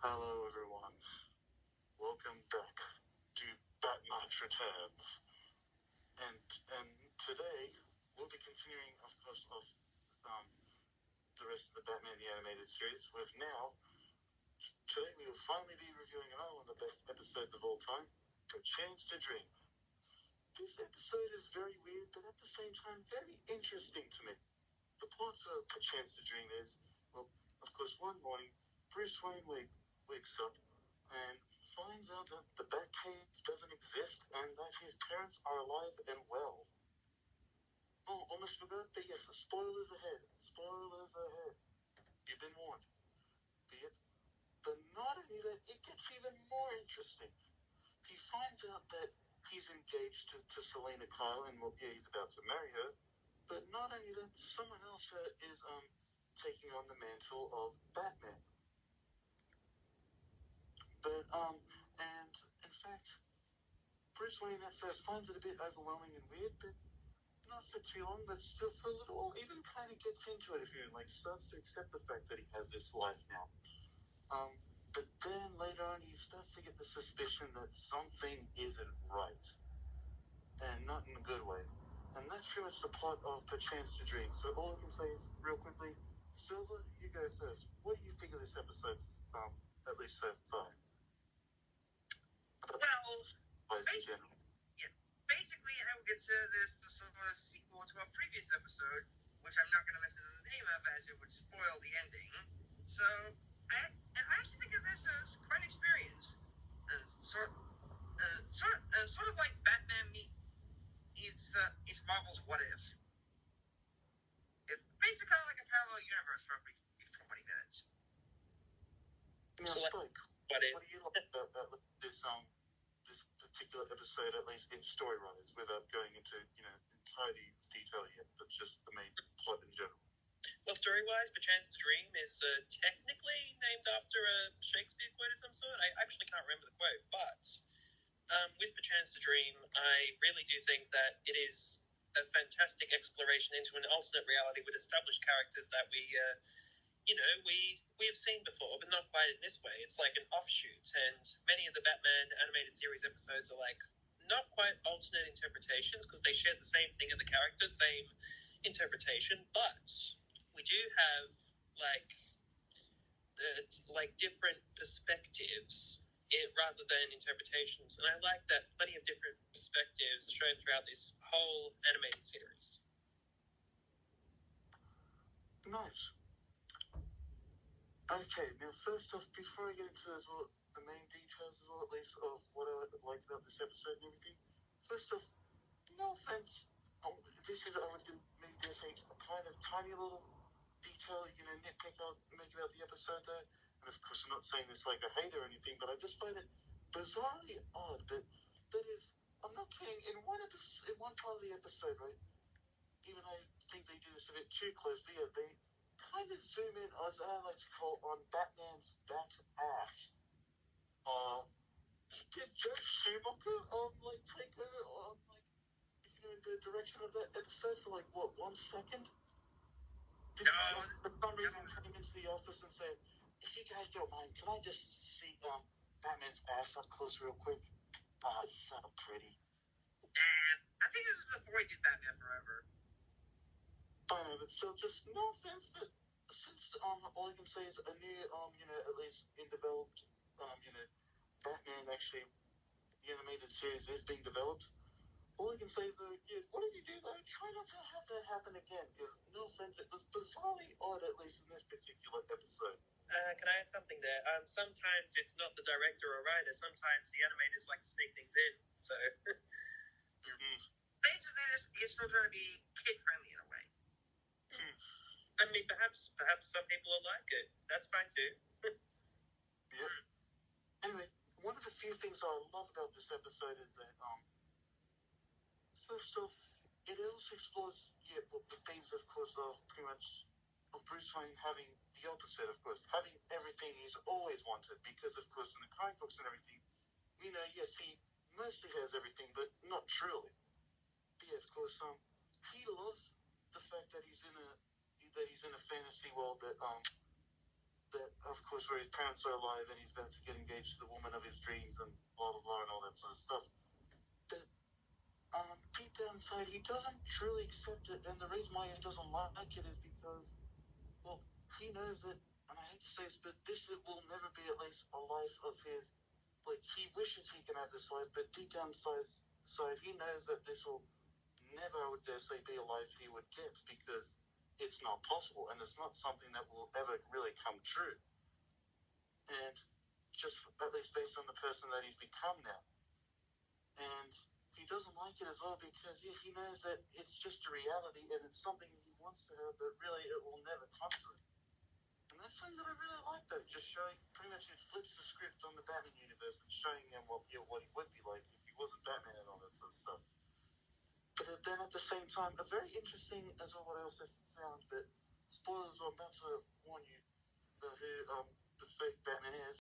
Hello, everyone. Welcome back to Batman Returns. And today we'll be continuing, of course, the rest of the Batman the Animated Series. Today we will finally be reviewing another one of the best episodes of all time, Perchance to Dream. This episode is very weird, but at the same time very interesting to me. The plot for Perchance to Dream is, well, of course, one morning Bruce Wayne wakes up and finds out that the Batcave doesn't exist and that his parents are alive and well. Oh, almost forgot, but yes, spoilers ahead. Spoilers ahead. You've been warned. But not only that, it gets even more interesting. He finds out that he's engaged to Selena Kyle and he's about to marry her. But not only that, someone else is taking on the mantle of Batman. And in fact, Bruce Wayne at first finds it a bit overwhelming and weird, but not for too long, but still for a little while, even kind of gets into it, if you starts to accept the fact that he has this life now. But then later on, he starts to get the suspicion that something isn't right, and not in a good way. And that's pretty much the plot of Perchance to Dream. So all I can say is, real quickly, Silver, you go first. What do you think of this episode, at least so far? Well, basically, I would consider this the sort of sequel to a previous episode, which I'm not going to mention the name of as it would spoil the ending. So, I actually think of this as quite an experience. Sort of like Batman meets Marvel's What If. It's basically kind of like a parallel universe for every 20 minutes. Now, Spike, what do you like about this particular episode, at least in story-wise, without going into entirely detail yet, but just the main plot in general? Well, story-wise, Perchance to Dream is technically named after a Shakespeare quote of some sort. I actually can't remember the quote, but with Perchance to Dream, I really do think that it is a fantastic exploration into an alternate reality with established characters that we have seen before, but not quite in this way. It's like an offshoot, and many of the Batman animated series episodes are like not quite alternate interpretations because they share the same thing in the character, same interpretation, but we do have like different perspectives rather than interpretations, and I like that plenty of different perspectives are shown throughout this whole animated series. Nice. Okay, now first off, before I get into as well the main details as well, at least of what I like about this episode and everything, first off, no offense, this is I would maybe dare say a kind of tiny little detail, nitpick I'll make about the episode there. And of course, I'm not saying this like a hater or anything, but I just find it bizarrely odd. But that is, I'm not kidding. In one part of the episode, right? Even I think they do this a bit too close, but yeah, they kind of zoom in, as I like to call, on Batman's bat ass. Did Joe Schumacher take over the direction of that episode for 1 second? Did for some reason came into the office and said, "If you guys don't mind, can I just see Batman's ass up close real quick? It's so pretty." I think this is before he did Batman Forever. I know, but still, just no offense, but since all I can say is a new at least in developed Batman actually the animated series is being developed. All I can say is though, whatever you do though, try not to have that happen again, because no offense, it was bizarrely odd, at least in this particular episode. Can I add something there? Sometimes it's not the director or writer, sometimes the animators like to sneak things in, so... Basically, this is still trying to be kid-friendly in a way. I mean, perhaps some people will like it. That's fine too. Yeah. Anyway, one of the few things I love about this episode is that, first off, it also explores, the themes, of course, of pretty much of Bruce Wayne having the opposite, of course, having everything he's always wanted, because, of course, in the comic books and everything, we know, yes, he mostly has everything, but not truly. But yeah, of course, he loves the fact that he's in a fantasy world that that, of course, where his parents are alive and he's about to get engaged to the woman of his dreams and blah, blah, blah, and all that sort of stuff. But deep down inside, he doesn't truly accept it, and the reason why he doesn't like it is because, well, he knows that, and I hate to say this, but this will never be at least a life of his. Like, he wishes he can have this life, but deep down inside, he knows that this will never, I would dare say, be a life he would get, because it's not possible, and it's not something that will ever really come true. And just at least based on the person that he's become now. And he doesn't like it as well because he knows that it's just a reality and it's something he wants to have, but really it will never come to him. And that's something that I really like, though, just showing, pretty much it flips the script on the Batman universe and showing him what he would be like if he wasn't Batman and all that sort of stuff. But then at the same time, a very interesting as well what else I found, but spoilers, I'm about to warn you who the fake Batman is.